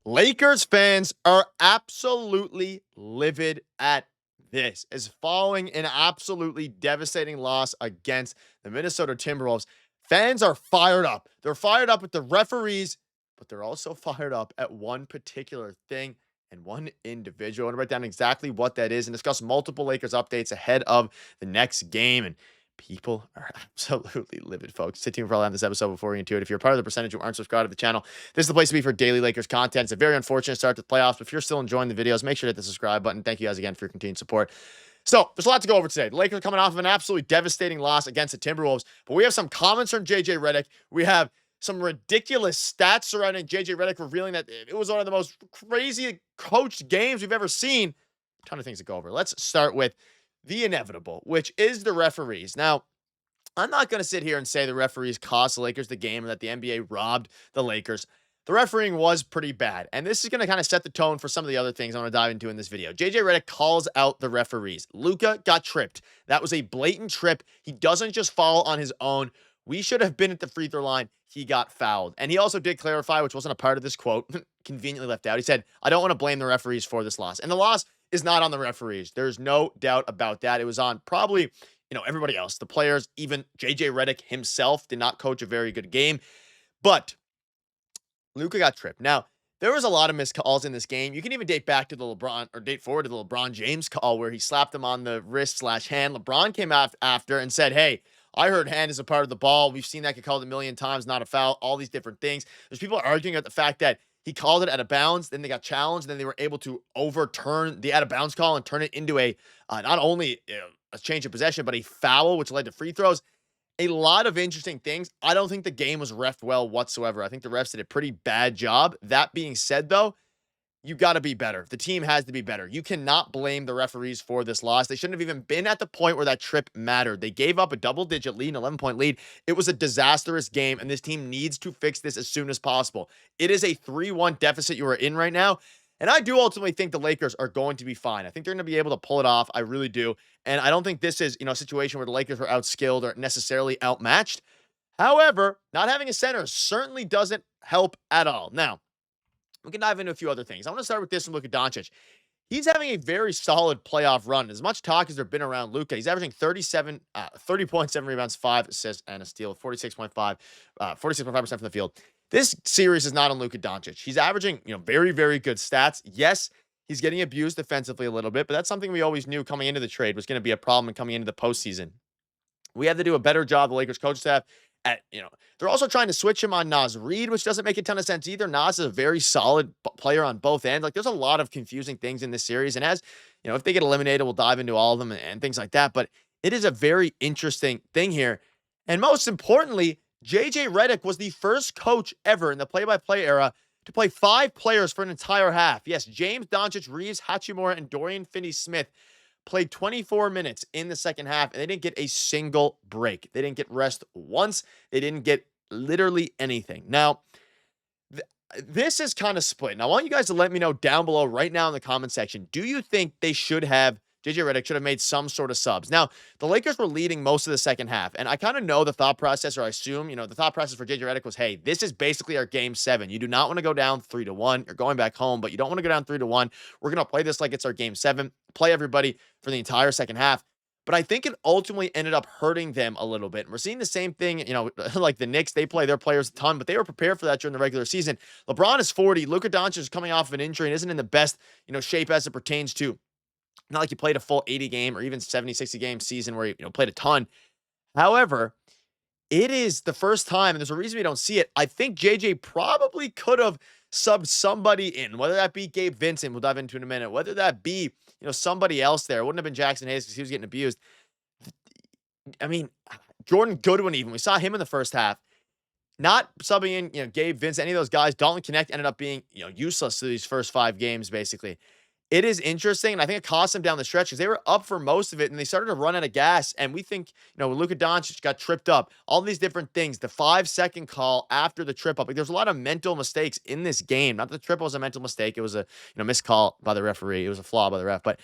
Lakers fans are absolutely livid at this, as following an absolutely devastating loss against the Minnesota Timberwolves. Fans are fired up. They're fired up with the referees, but they're also fired up at one particular thing and one individual. I want to write down exactly what that is and discuss multiple Lakers updates ahead of the next game. And people are absolutely livid, folks. Stay tuned for all that in this episode before we get into it. If you're part of the percentage who aren't subscribed to the channel, this is the place to be for daily Lakers content. It's a very unfortunate start to the playoffs, but if you're still enjoying the videos, make sure to hit the subscribe button. Thank you guys again for your continued support. So there's a lot to go over today. The Lakers are coming off of an absolutely devastating loss against the Timberwolves, but we have some comments from JJ Redick. We have some ridiculous stats surrounding JJ Redick revealing that it was one of the most crazy coached games we've ever seen. A ton of things to go over. Let's start with the inevitable, which is the referees. Now, I'm not going to sit here and say the referees cost the Lakers the game and that the NBA robbed the Lakers. The refereeing was pretty bad, and this is going to kind of set the tone for some of the other things I want to dive into in this video. JJ Redick calls out the referees. Luka got tripped. That was a blatant trip. He doesn't just fall on his own. We should have been at the free throw line. He got fouled. And he also did clarify, which wasn't a part of this quote, conveniently left out. He said, I don't want to blame the referees for this loss. And the loss is not on the referees. There's no doubt about that. It was on probably, everybody else. The players, even JJ Redick himself did not coach a very good game. But Luka got tripped. Now, there was a lot of missed calls in this game. You can even date back to the date forward to the LeBron James call where he slapped him on the wrist/hand. LeBron came out after and said, hey, I heard hand is a part of the ball. We've seen that get called a million times, not a foul, all these different things. There's people arguing about the fact that he called it out of bounds, then they got challenged, then they were able to overturn the out of bounds call and turn it into a not only a change of possession, but a foul, which led to free throws. A lot of interesting things. I don't think the game was reffed well whatsoever. I think the refs did a pretty bad job. That being said, though, you got to be better. The team has to be better. You cannot blame the referees for this loss. They shouldn't have even been at the point where that trip mattered. They gave up a double-digit lead, an 11-point lead. It was a disastrous game, and this team needs to fix this as soon as possible. It is a 3-1 deficit you are in right now, and I do ultimately think the Lakers are going to be fine. I think they're going to be able to pull it off. I really do. And I don't think this is, a situation where the Lakers are outskilled or necessarily outmatched. However, not having a center certainly doesn't help at all. Now, we can dive into a few other things. I want to start with this from Luka Doncic. He's having a very solid playoff run. As much talk as there been around Luka, he's averaging 30.7 rebounds, 5 assists, and a steal, 46.5% from the field. This series is not on Luka Doncic. He's averaging, very, very good stats. Yes, he's getting abused defensively a little bit, but that's something we always knew coming into the trade was going to be a problem and coming into the postseason. We have to do a better job, the Lakers coach staff, they're also trying to switch him on Naz Reid, which doesn't make a ton of sense either. Naz is a very solid player on both ends. Like, there's a lot of confusing things in this series. And as, if they get eliminated, we'll dive into all of them and things like that. But it is a very interesting thing here. And most importantly, JJ Redick was the first coach ever in the play-by-play era to play 5 players for an entire half. Yes, James, Doncic, Reaves, Hachimura, and Dorian Finney-Smith played 24 minutes in the second half, and they didn't get a single break. They didn't get rest once. They didn't get literally anything. Now, this is kind of split. And I want you guys to let me know down below right now in the comment section, do you think they should have, JJ Redick should have made some sort of subs? Now, the Lakers were leading most of the second half, and I kind of know the thought process, or I assume, the thought process for JJ Redick was, hey, this is basically our game 7. You do not want to go down 3-1. You're going back home, but you don't want to go down 3-1. We're going to play this like it's our game 7, play everybody for the entire second half. But I think it ultimately ended up hurting them a little bit. And we're seeing the same thing, like the Knicks, they play their players a ton, but they were prepared for that during the regular season. LeBron is 40. Luka Doncic is coming off of an injury and isn't in the best, shape as it pertains to, not like you played a full 80 game or even 70, 60 game season where you played a ton. However, it is the first time, and there's a reason we don't see it. I think JJ probably could have subbed somebody in, whether that be Gabe Vincent, we'll dive into in a minute, whether that be, somebody else there. It wouldn't have been Jackson Hayes because he was getting abused. I mean, Jordan Goodwin even. We saw him in the first half. Not subbing in, Gabe Vincent, any of those guys. Dalton Knecht ended up being, useless to these first 5 games, basically. It is interesting, and I think it cost them down the stretch because they were up for most of it, and they started to run out of gas. And we think, Luka Doncic got tripped up, all these different things. The 5-second call after the trip up. Like, there's a lot of mental mistakes in this game. Not that the trip was a mental mistake. It was a missed call by the referee. It was a flaw by the ref. But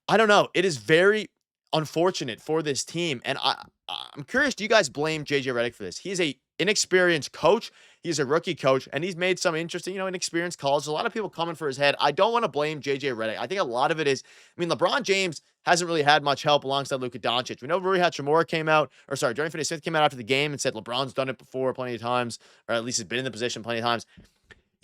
I don't know. It is very unfortunate for this team. And I'm curious, do you guys blame JJ Redick for this? He's a inexperienced coach. He's a rookie coach, and he's made some interesting, inexperienced calls. There's a lot of people coming for his head. I don't want to blame JJ Redick. I think a lot of it is, LeBron James hasn't really had much help alongside Luka Doncic. We know Hachimura came out, or sorry, Dorian Finney-Smith came out after the game and said LeBron's done it before plenty of times, or at least has been in the position plenty of times.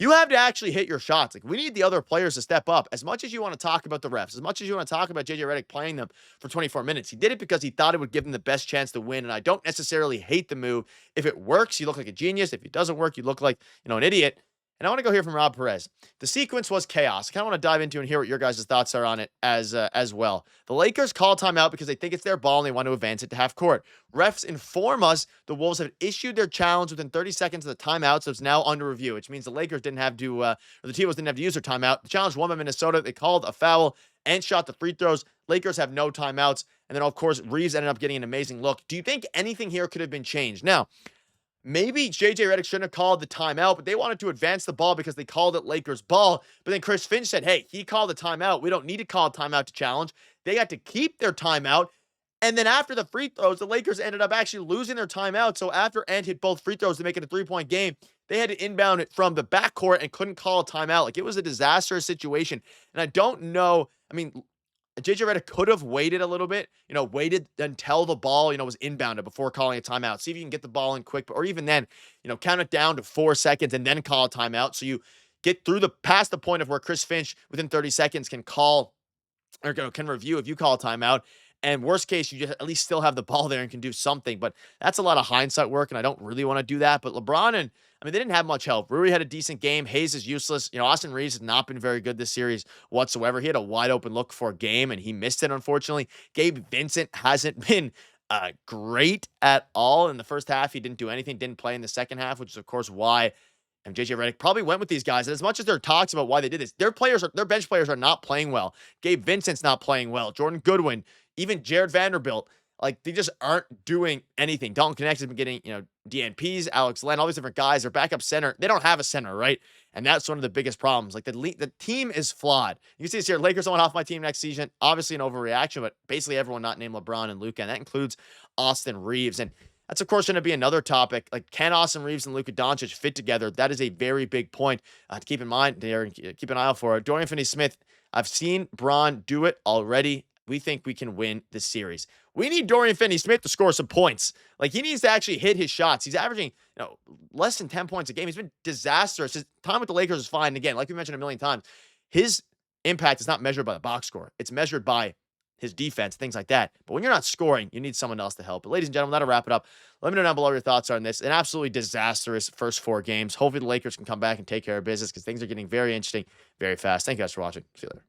You have to actually hit your shots. Like, we need the other players to step up. As much as you want to talk about the refs, as much as you want to talk about JJ Redick playing them for 24 minutes, he did it because he thought it would give them the best chance to win. And I don't necessarily hate the move. If it works, you look like a genius. If it doesn't work, you look like, an idiot. And I want to go here from Rob Perez. The sequence was chaos. I kind of want to dive into and hear what your guys' thoughts are on it as well. The Lakers call timeout because they think it's their ball and they want to advance it to half court. Refs inform us the Wolves have issued their challenge within 30 seconds of the timeout, so it's now under review, which means the Lakers didn't have to, or the T-Wolves didn't have to use their timeout. The challenge won by Minnesota. They called a foul and shot the free throws. Lakers have no timeouts. And then, of course, Reaves ended up getting an amazing look. Do you think anything here could have been changed? Now, maybe JJ Redick shouldn't have called the timeout, but they wanted to advance the ball because they called it Lakers ball. But then Chris Finch said, hey, he called a timeout. We don't need to call a timeout to challenge. They got to keep their timeout. And then after the free throws, the Lakers ended up actually losing their timeout. So after Ant hit both free throws to make it a 3-point game, they had to inbound it from the backcourt and couldn't call a timeout. Like, it was a disastrous situation. And I don't know. JJ Redick could have waited a little bit, waited until the ball, was inbounded before calling a timeout. See if you can get the ball in quick, or even then, count it down to 4 seconds and then call a timeout. So you get past the point of where Chris Finch within 30 seconds can call or can review if you call a timeout. And worst case, you just at least still have the ball there and can do something. But that's a lot of hindsight work, and I don't really want to do that. But LeBron and they didn't have much help. Rui had a decent game. Hayes is useless. Austin Reaves has not been very good this series whatsoever. He had a wide open look for a game, and he missed it, unfortunately. Gabe Vincent hasn't been great at all in the first half. He didn't do anything, didn't play in the second half, which is, of course, why JJ Redick probably went with these guys. And as much as there are talks about why they did this, their bench players are not playing well. Gabe Vincent's not playing well. Jordan Goodwin, even Jared Vanderbilt, like, they just aren't doing anything. Dalton Knecht has been getting, DNPs, Alex Len, all these different guys. Their backup center, they don't have a center, right? And that's one of the biggest problems. Like, the team is flawed. You can see this here. Lakers don't want off my team next season. Obviously an overreaction, but basically everyone not named LeBron and Luca, and that includes Austin Reaves. And that's, of course, going to be another topic. Like, can Austin Reaves and Luka Doncic fit together? That is a very big point to keep in mind there and keep an eye out for. Dorian Finney-Smith, I've seen Bron do it already. We think we can win this series. We need Dorian Finney-Smith to score some points. Like, he needs to actually hit his shots. He's averaging, less than 10 points a game. He's been disastrous. His time with the Lakers is fine. And again, like we mentioned a million times, his impact is not measured by the box score. It's measured by his defense, things like that. But when you're not scoring, you need someone else to help. But ladies and gentlemen, that'll wrap it up. Let me know down below your thoughts on this. An absolutely disastrous first 4 games. Hopefully the Lakers can come back and take care of business because things are getting very interesting very fast. Thank you guys for watching. See you later.